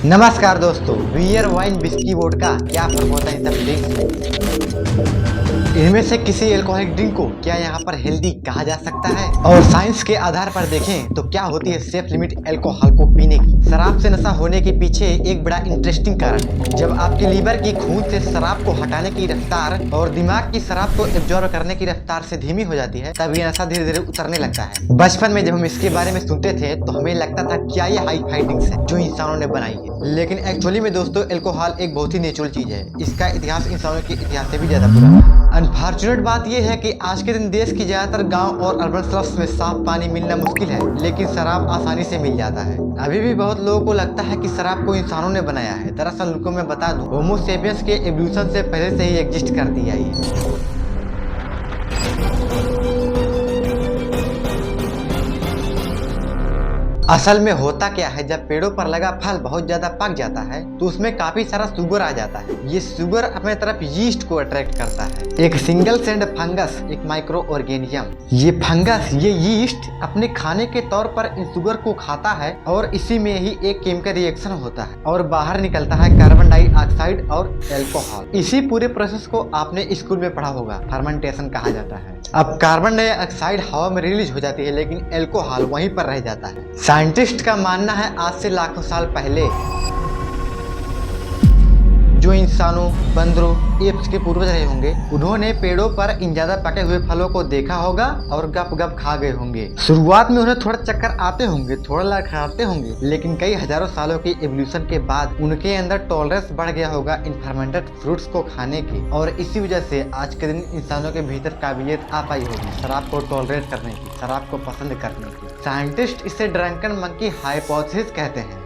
नमस्कार दोस्तों, beer wine whisky vodka क्या फर्क होता है इन सब ड्रिंक्स में? इनमें से किसी एल्कोहलिक ड्रिंक को क्या यहाँ पर हेल्दी कहा जा सकता है? और साइंस के आधार पर देखें तो क्या होती है सेफ लिमिट एल्कोहल को पीने की? शराब से नशा होने के पीछे एक बड़ा इंटरेस्टिंग कारण है। जब आपके लीवर की खून से शराब को हटाने की रफ्तार और दिमाग की शराब को एब्जॉर्ब करने की रफ्तार से धीमी हो जाती है, तब ये नशा धीरे धीरे उतरने लगता है। बचपन में जब हम इसके बारे में सुनते थे तो हमें लगता था क्या ये हाई फाई ड्रिंक्स है जो इंसानों ने बनाई है, लेकिन एक्चुअली में दोस्तों एल्कोहल एक बहुत ही नेचुरल चीज है। इसका इतिहास इंसानों के इतिहास से भी ज्यादा पुराना है। अनफॉर्चुनेट बात यह है कि आज के दिन देश की ज्यादातर गांव और अर्बन स्लम्स में साफ पानी मिलना मुश्किल है, लेकिन शराब आसानी से मिल जाता है। अभी भी बहुत लोगों को लगता है कि शराब को इंसानों ने बनाया है। दरअसल उनको मैं बता दूं, होमो सेपियंस के एवोल्यूशन से पहले से ही एग्जिस्ट करती आई है। असल में होता क्या है, जब पेड़ों पर लगा फल बहुत ज्यादा पक जाता है तो उसमें काफी सारा शुगर आ जाता है। ये शुगर अपने तरफ यीस्ट को अट्रैक्ट करता है। एक सिंगल सेल्ड फंगस, एक माइक्रो ऑर्गेनिज्म, ये फंगस, ये यीस्ट अपने खाने के तौर पर इन शुगर को खाता है और इसी में ही एक केमिकल रिएक्शन होता है और बाहर निकलता है कार्बन डाइऑक्साइड और एल्कोहल। इसी पूरे प्रोसेस को आपने स्कूल में पढ़ा होगा, फर्मेंटेशन कहा जाता है। अब कार्बन डाइऑक्साइड हवा में रिलीज हो जाती है, लेकिन एल्कोहल वहीं पर रह जाता है। साइंटिस्ट का मानना है आज से लाखों साल पहले जो इंसानों, बंदरों, एप्स के पूर्वज रहे होंगे, उन्होंने पेड़ों पर इन ज्यादा पके हुए फलों को देखा होगा और गप गप खा गए होंगे। शुरुआत में उन्हें थोड़ा चक्कर आते होंगे, थोड़ा लड़खड़ाते होंगे, लेकिन कई हजारों सालों की एवोल्यूशन के बाद उनके अंदर टॉलरेंस बढ़ गया होगा इन फर्मेंटेड फ्रूट्स को खाने की, और इसी वजह से आज के दिन इंसानों के भीतर काबिलियत आ पाई होगी शराब को टॉलरेट करने की, शराब को पसंद करने की। साइंटिस्ट इसे ड्रंकन मंकी हाइपोथेसिस कहते हैं।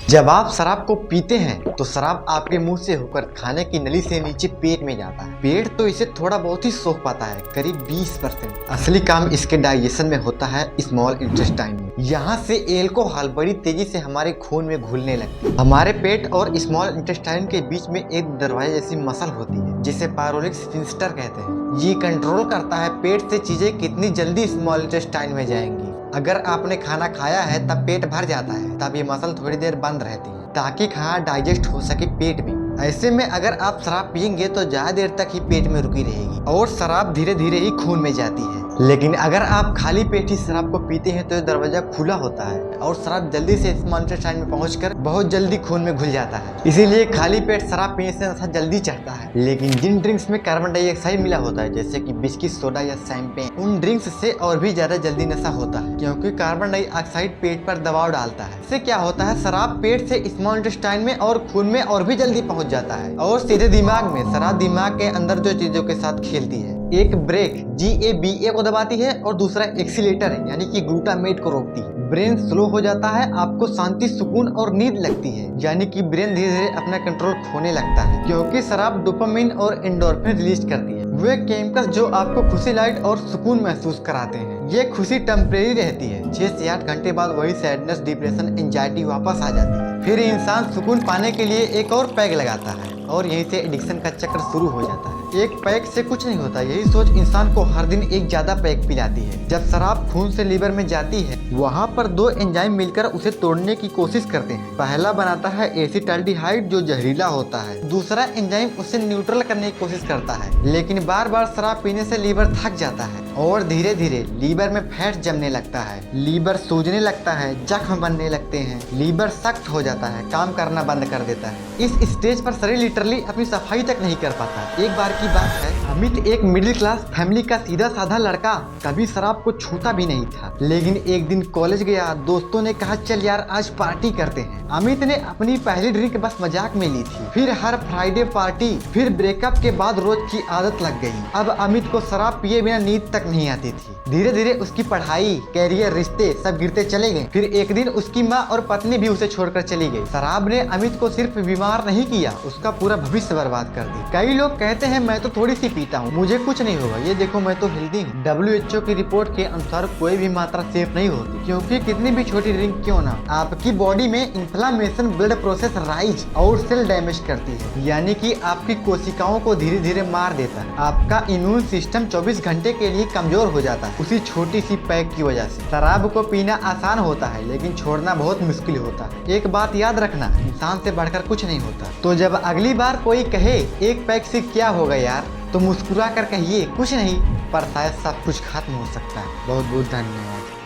जब आप शराब को पीते हैं तो शराब आपके मुंह से होकर खाने की नली से नीचे पेट में जाता है। पेट तो इसे थोड़ा बहुत ही सोख पाता है, करीब 20%। असली काम इसके डाइजेशन में होता है स्मॉल इंटेस्टाइन में। यहाँ से एल्कोहल बड़ी तेजी से हमारे खून में घुलने लगती है। हमारे पेट और स्मॉल इंटेस्टाइन के बीच में एक दरवाजे जैसी मसल होती है जिसे पायरोलिक स्फिंक्टर कहते हैं। ये कंट्रोल करता है पेट से चीजें कितनी जल्दी स्मॉल इंटेस्टाइन में जाएंगी। अगर आपने खाना खाया है तब पेट भर जाता है, तब ये मसल थोड़ी देर बंद रहती है ताकि खाना डाइजेस्ट हो सके पेट में। ऐसे में अगर आप शराब पियेंगे तो ज्यादा देर तक ही पेट में रुकी रहेगी और शराब धीरे धीरे ही खून में जाती है। लेकिन अगर आप खाली पेट ही शराब को पीते हैं तो दरवाजा खुला होता है और शराब जल्दी से स्मॉल इंटेस्टाइन में पहुंचकर बहुत जल्दी खून में घुल जाता है। इसीलिए खाली पेट शराब पीने से नशा जल्दी चढ़ता है। लेकिन जिन ड्रिंक्स में कार्बन डाइऑक्साइड मिला होता है, जैसे कि बिस्किट, सोडा या शैंपेन, उन ड्रिंक्स से और भी ज्यादा जल्दी नशा होता है, क्योंकि कार्बन डाइऑक्साइड पेट पर दबाव डालता है। इससे क्या होता है, शराब पेट से स्मॉल इंटेस्टाइन में और खून में और भी जल्दी पहुंच जाता है और सीधे दिमाग में। शराब दिमाग के अंदर जो चीजों के साथ खेलती है, एक ब्रेक GABA को दबाती है और दूसरा एक्सीलेटर यानी कि ग्लूटामेट को रोकती है। ब्रेन स्लो हो जाता है, आपको शांति, सुकून और नींद लगती है, यानी कि ब्रेन धीरे धीरे अपना कंट्रोल खोने लगता है, क्योंकि शराब डोपामिन और एंडोर्फिन रिलीज करती है, वे केमिकल्स जो आपको खुशी, लाइट और सुकून महसूस कराते हैं। ये खुशी टेम्परेरी रहती है, 6 से 8 घंटे बाद वही सैडनेस, डिप्रेशन, एंजाइटी वापस आ जाती है। फिर इंसान सुकून पाने के लिए एक और पैग लगाता है और यहीं से एडिक्शन का चक्र शुरू हो जाता है। एक पैक से कुछ नहीं होता, यही सोच इंसान को हर दिन एक ज्यादा पैक पिलाती है। जब शराब खून से लीवर में जाती है, वहाँ पर 2 एंजाइम मिलकर उसे तोड़ने की कोशिश करते हैं। पहला बनाता है एसिटाल्डिहाइड जो जहरीला होता है, दूसरा एंजाइम उसे न्यूट्रल करने की कोशिश करता है। लेकिन बार बार शराब पीने से लीवर थक जाता है और धीरे धीरे लीवर में फैट जमने लगता है, लीवर सूजने लगता है, जख्म बनने लगते हैं, लीवर सख्त हो जाता है, काम करना बंद कर देता है। इस स्टेज पर शरीर लिटरली अपनी सफाई तक नहीं कर पाता। एक बार की बात है, अमित एक मिडिल क्लास फैमिली का सीधा साधा लड़का, कभी शराब को छूता भी नहीं था। लेकिन एक दिन कॉलेज गया, दोस्तों ने कहा चल यार आज पार्टी करते हैं। अमित ने अपनी पहली ड्रिंक बस मजाक में ली थी, फिर हर फ्राइडे पार्टी, फिर ब्रेकअप के बाद रोज की आदत लग गई। अब अमित को शराब पिए बिना नींद तक नहीं आती थी। धीरे धीरे उसकी पढ़ाई, कैरियर, रिश्ते सब गिरते चले गए। फिर एक दिन उसकी माँ और पत्नी भी उसे छोड़कर चली गई। शराब ने अमित को सिर्फ बीमार नहीं किया, उसका पूरा भविष्य बर्बाद कर दी। कई लोग कहते हैं मैं तो थोड़ी सी पीता हूँ, मुझे कुछ नहीं होगा, ये देखो मैं तो हेल्दी हूँ। WHO की रिपोर्ट के अनुसार कोई भी मात्रा सेफ नहीं होती, क्योंकि कितनी भी छोटी ड्रिंक क्यों ना आपकी बॉडी में इन्फ्लामेशन, ब्लड प्रोसेस राइज और सेल डैमेज करती है, यानी कि आपकी कोशिकाओं को धीरे धीरे मार देता है। आपका इम्यून सिस्टम 24 घंटे के लिए कमजोर हो जाता है उसी छोटी सी पैक की वजह से। शराब को पीना आसान होता है लेकिन छोड़ना बहुत मुश्किल होता है। एक बात याद रखना, इंसान से बढ़कर कुछ नहीं होता। तो जब अगली बार कोई कहे एक पैक से क्या होगा यार, तो मुस्कुरा कर कहिए कुछ नहीं, पर शायद सब कुछ खत्म हो सकता है। बहुत बहुत धन्यवाद।